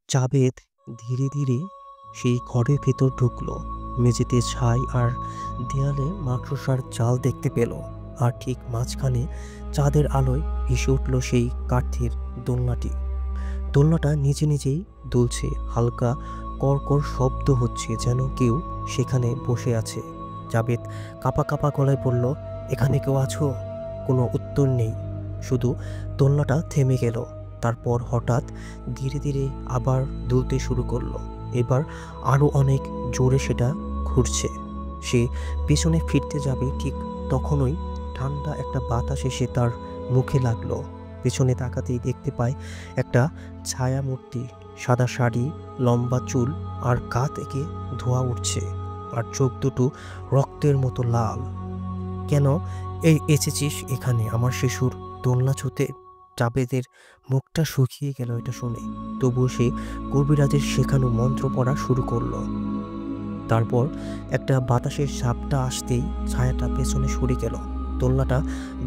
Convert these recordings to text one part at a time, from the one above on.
জাবেদ ধীরে ধীরে সেই ঘরের ভেতর ঢুকলো। মেঝেতে ছাই আর দেয়ালে মাকড়সার জাল দেখতে পেল। আর ঠিক মাঝখানে চাঁদের আলোয় ভেসে উঠল সেই কাঠের দোলনাটি। দোলনাটা নিজে নিজেই দুলছে, হালকা কড়কড় শব্দ হচ্ছে, যেন কেউ সেখানে বসে আছে। জাবেদ কাঁপা কাঁপা গলায় বলল, এখানে কেউ আছো? কোনো উত্তর নেই, শুধু দোলনাটা থেমে গেল। তারপর হঠাৎ ধীরে ধীরে আবার দুলতে শুরু করলো। এবার আরও অনেক জোরে সেটা ঘুরছে। সে পেছনে ফিরতে যাবে, ঠিক তখনই ঠান্ডা একটা বাতাস এসে তার মুখে লাগলো। পেছনে তাকাতেই দেখতে পায় একটা ছায়া মূর্তি, সাদা শাড়ি, লম্বা চুল, আর গা থেকে ধোঁয়া উঠছে, আর চোখ দুটো রক্তের মতো লাল। কেন এসেছিস এখানে আমার শিশুর দোলনা ছুতে? জাবেদের মুখটা শুকিয়ে গেল এটা শুনে। তবুও সে কবিরাজের শেখানো মন্ত্র পড়া শুরু করলো। তারপর একটা বাতাসের ঝাপটা আসতেই ছায়াটা পেছনে সরে গেল। দোলনাটা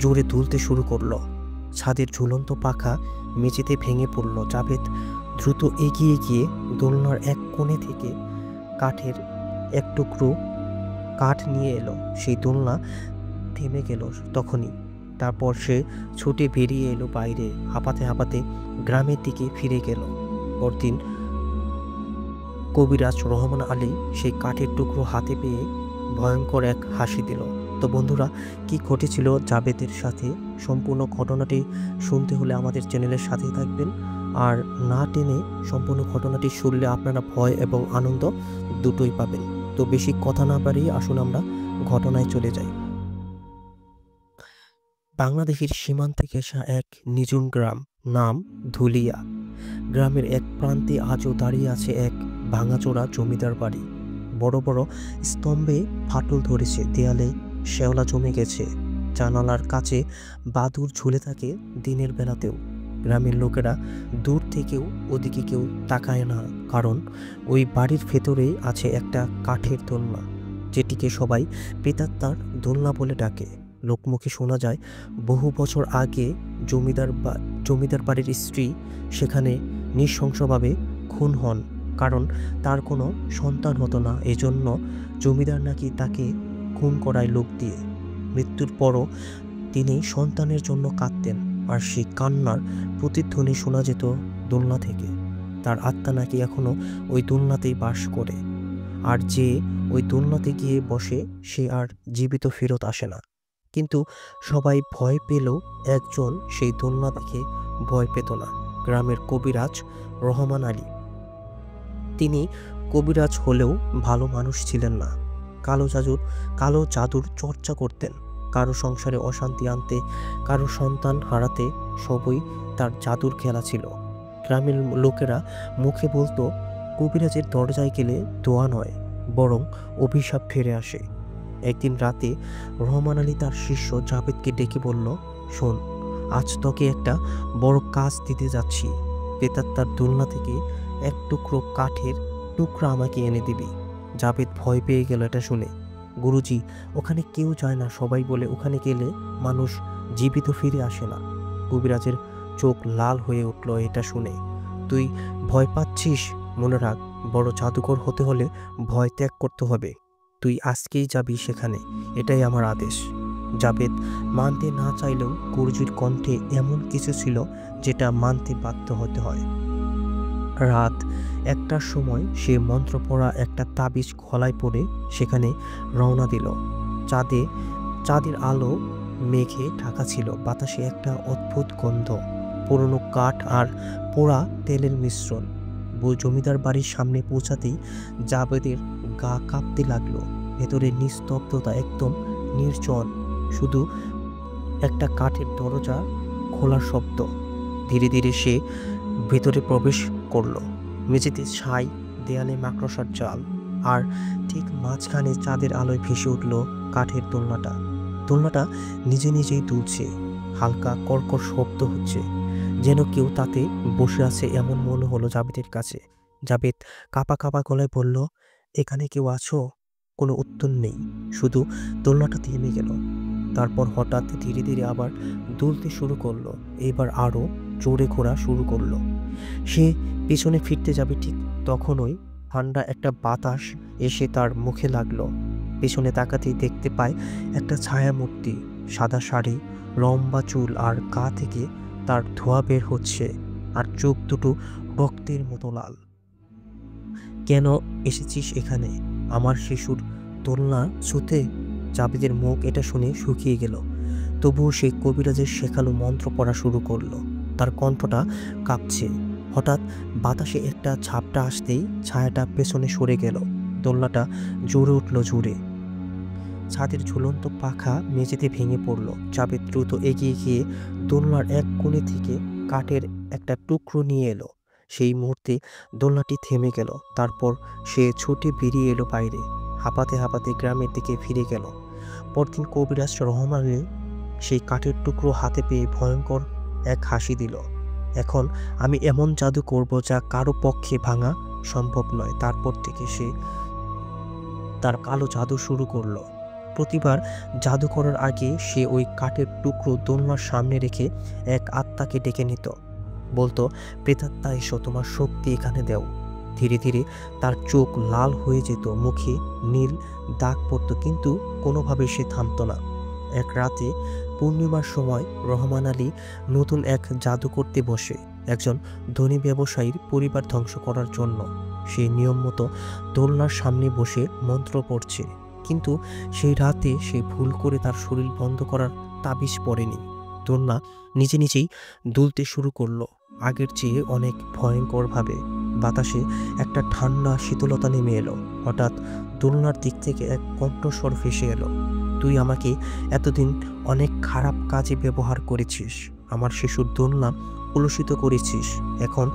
জোরে দুলতে শুরু করলো। ছাদের ঝুলন্ত পাখা মেঝেতে ভেঙে পড়ল। জাবেদ দ্রুত এগিয়ে গিয়ে দোলনার এক কোণে থেকে কাঠের এক টুকরো কাঠ নিয়ে এলো। সেই দোলনা থেমে গেল তখনই। তারপর সে ছুটে বেরিয়ে এলো বাইরে, হাঁপাতে হাঁপাতে গ্রামের দিকে ফিরে গেল। পরদিন কবিরাজ রহমান আলী সেই কাঠের টুকরো হাতে পেয়ে ভয়ঙ্কর এক হাসি দিল। তো বন্ধুরা, কি ঘটেছিল জাবেদের সাথে, সম্পূর্ণ ঘটনাটি শুনতে হলে আমাদের চ্যানেলের সাথেই থাকবেন। আর না টেনে সম্পূর্ণ ঘটনাটি শুনলে আপনারা ভয় এবং আনন্দ দুটোই পাবেন। তো বেশি কথা না বাড়িয়ে আসুন আমরা ঘটনায় চলে যাই। বাংলাদেশের সীমান্তে ঘেঁষা এক নিঝুম গ্রাম, নাম ধুলিয়া। গ্রামের এক প্রান্তে আজও দাঁড়িয়ে আছে এক ভাঙাচোরা জমিদার বাড়ি। বড় বড় স্তম্ভে ফাটল ধরেছে, দেয়ালে শ্যাওলা জমে গেছে, জানালার কাছে বাদুড় ঝুলে থাকে দিনের বেলাতেও। গ্রামের লোকেরা দূর থেকেও ওদিকে কেউ তাকায় না, কারণ ওই বাড়ির ভেতরেই আছে একটা কাঠের দোলনা, যেটিকে সবাই প্রেতাত্মার দোলনা বলে ডাকে। লোকমুখে শোনা যায় বহু বছর আগে জমিদার বাড়ির স্ত্রী সেখানে নৃশংসভাবে খুন হন, কারণ তার কোনো সন্তান হতো না। এজন্য জমিদার নাকি তাকে খুন করায় লোক দিয়ে। মৃত্যুর পরও তিনি সন্তানের জন্য কাঁদতেন, আর সেই কান্নার প্রতিধ্বনি শোনা যেত দোলনা থেকে। তার আত্মা নাকি এখনো ওই দোলনাতেই বাস করে, আর যে ওই দোলনাতে গিয়ে বসে সে আর জীবিত ফেরত আসে না। কিন্তু সবাই ভয় পেলেও একজন সেই দোলনা দেখে ভয় পেত না, গ্রামের কবিরাজ রহমান আলী। তিনি কবিরাজ হলেও ভালো মানুষ ছিলেন না। কালো জাদুর চর্চা করতেন, কারো সংসারে অশান্তি আনতে, কারো সন্তান হারাতে, সবই তার জাদুর খেলা ছিল। গ্রামের লোকেরা মুখে বলতো, কবিরাজের দরজায় গেলে দোয়া নয়, বরং অভিশাপ ফিরে আসে। একদিন রাতে রহমান আলী তার শিষ্য জাবেদকে ডেকে বলল, শোন, আজ তোকে একটা বড় কাজ দিতে যাচ্ছি। প্রেতাত্মার দোলনা থেকে এক টুকরো কাঠের টুকরা আমাকে এনে দিবি। জাবেদ ভয় পেয়ে গেল এটা শুনে। গুরুজি, ওখানে কেউ যায় না, সবাই বলে ওখানে গেলে মানুষ জীবিত ফিরে আসে না। কবিরাজের চোখ লাল হয়ে উঠল এটা শুনে। তুই ভয় পাচ্ছিস? মনে রাখ, বড় জাদুকর হতে হলে ভয় ত্যাগ করতে হবে। তুই আজকেই যাবি সেখানে, এটাই আমার আদেশ। জাবেদ মানতে না চাইলেও গুরুজির কণ্ঠে এমন কিছু ছিল যেটা মানতে বাধ্য হতে হয়। রাত 1টার সময় সে মন্ত্র পড়া একটা তাবিজ গলায় পড়ে সেখানে রওনা দিল। চাঁদের আলো মেঘে ঢাকা ছিল, বাতাসে একটা অদ্ভুত গন্ধ, পুরনো কাঠ আর পোড়া তেলের মিশ্রণ। জমিদার বাড়ির সামনে পৌঁছাতেই জাবেদের গা কাঁপতে লাগলো। ভেতরে নিস্তব্ধতা, একদম নির্জন, শুধু একটা কাঠের দরজা খোলার শব্দ। ধীরে ধীরে সে ভেতরে প্রবেশ করলো। মেঝেতে ছাই, দেয়ালে মাকড়সার জাল, আর ঠিক মাঝখানে চাঁদের আলোয় ভেসে উঠল কাঠের দোলনাটা। দোলনাটা নিজে নিজেই দুলছে, হালকা কর্কর শব্দ হচ্ছে, যেন কেউ তাতে বসে আছে এমন মনে হলো জাবেদের কাছে। জাবেদ কাঁপা কাঁপা গলায় বলল, এখানে কেউ আছো? কোনো উত্তর নেই, শুধু দোলনাটা থেমে গেল। তারপর হঠাৎ ধীরে ধীরে আবার দুলতে শুরু করলো, এবার আরও জোরে ঘোরা শুরু করলো। সে পিছনে ফিরতে যাবে ঠিক তখনই ঠান্ডা একটা বাতাস এসে তার মুখে লাগলো। পেছনে তাকাতেই দেখতে পায় একটা ছায়ামূর্তি, সাদা শাড়ি, লম্বা চুল আর গা থেকে তার ধোঁয়া বের হচ্ছে, আর চোখ দুটো রক্তের মতো লাল। কেন এসেছিস এখানে? আমার শিশুর দোলনা ছুতে? জাবেদের মুখ এটা শুনে শুকিয়ে গেল। তবুও সে কবিরাজের শেখানো মন্ত্র পড়া শুরু করলো। তার কণ্ঠটা কাঁপছে। হঠাৎ বাতাসে একটা ঝাপটা আসতেই ছায়াটা পেছনে সরে গেল। দোলনাটা জোরে উঠল জোরে। ছাদের ঝুলন্ত পাখা মেঝেতে ভেঙে পড়ল। জাবেদ দ্রুত এগিয়ে গিয়ে দোলনার এক কোণে থেকে কাঠের একটা টুকরো নিয়ে এলো। সেই মুহূর্তে দোলনাটি থেমে গেল। তারপর সে ছুটে বেরিয়ে এলো বাইরে। হাঁপাতে হাঁপাতে গ্রামের দিকে ফিরে গেল। পরদিন কবিরাজ রহমান আলী সেই কাঠের টুকরো হাতে পেয়ে ভয়ঙ্কর এক হাসি দিল। এখন আমি এমন জাদু করব যা কারো পক্ষে ভাঙা সম্ভব নয়। তারপর থেকে সে তার কালো জাদু শুরু করলো। প্রতিবার জাদু করার আগে সে ওই কাঠের টুকরো দোলনার সামনে রেখে এক আত্মাকে ডেকে নিত। বলতো, প্রেতাত্মা এসো, তোমার শক্তি এখানে দাও। ধীরে ধীরে তার চোখ লাল হয়ে যেত, মুখে নীল দাগ পড়ত, কিন্তু কোনোভাবে সে থামত না। এক রাতে পূর্ণিমার সময় রহমান আলী নতুন এক জাদু করতে বসে, একজন ধনী ব্যবসায়ীর পরিবার ধ্বংস করার জন্য। সে নিয়ম মতো দোলনার সামনে বসে মন্ত্র পড়ছে, কিন্তু সেই রাতে সে ভুল করে তার শরীর বন্ধ করার তাবিজ পড়েনি। দোলনা নিজে নিজেই দুলতে শুরু করলো, আগের চেয়ে অনেক ভয়ঙ্করভাবে। বাতাসে একটা ঠান্ডা শীতলতা নেমে এলো। হঠাৎ দোলনার দিক থেকে এক কণ্ঠস্বর ভেসে এলো, তুই আমাকে এতদিন অনেক খারাপ কাজে ব্যবহার করেছিস, আমার শিশুর দোলনা কলুষিত করেছিস, এখন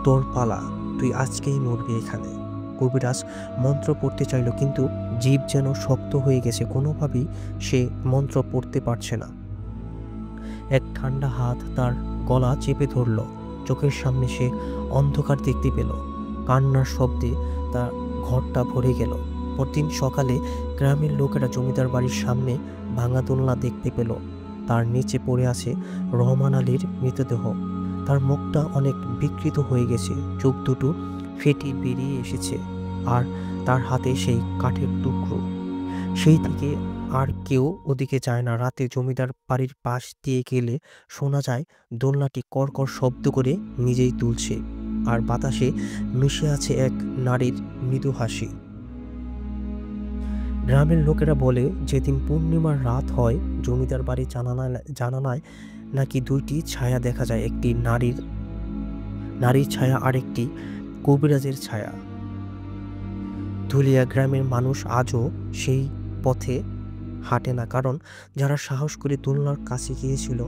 তোর পালা, তুই আজকেই মরবি এখানে। কবিরাজ মন্ত্র পড়তে চাইল, কিন্তু জীব যেন শক্ত হয়ে গেছে, কোনোভাবেই সে মন্ত্র পড়তে পারছে না। এক ঠান্ডা হাত তার গলা চেপে ধরল। চোখের সামনে সে অন্ধকার দেখতে পেল। কান্নার শব্দে তার ঘরটা ভরে গেল। পরদিন সকালে গ্রামের লোকেরা জমিদার বাড়ির সামনে ভাঙা দোলনা দেখতে পেল। তার নিচে পড়ে আছে রহমান আলীর মৃতদেহ। তার মুখটা অনেক বিকৃত হয়ে গেছে, চোখ দুটো ফেটে বেরিয়ে এসেছে, আর তার হাতে সেই কাঠের টুকরো। সেই থেকে আর কেউ ওদিকে যায় না। রাতে জমিদার বাড়ির পাশ দিয়ে গেলে শোনা যায় দোলনাটি কড়কড় শব্দ করে নিজেই তুলছে, আর বাতাসে মিশে আছে এক নারীর মৃদু হাসি। গ্রামের লোকেরা বলে, যেদিন পূর্ণিমার রাত হয় জমিদার বাড়ির জানালায় নাকি দুইটি ছায়া দেখা যায়, একটি নারীর ছায়া আর একটি কবিরাজের ছায়া। ধুলিয়া গ্রামের মানুষ আজও সেই পথে হাঁটে না, কারণ যারা সাহস করে দোলনার কাছে গিয়েছিল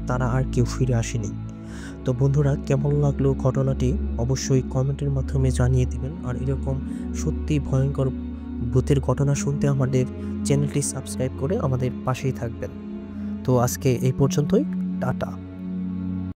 তারা আর কেউ ফিরে আসেনি। তো বন্ধুরা, কেমন লাগলো ঘটনাটি অবশ্যই কমেন্টের মাধ্যমে জানিয়ে দিবেন। আর এরকম সত্যি ভয়ঙ্কর ভূতের ঘটনা শুনতে আমাদের চ্যানেলটি সাবস্ক্রাইব করে আমাদের পাশেই থাকবেন। তো আজকে এই পর্যন্তই, টাটা।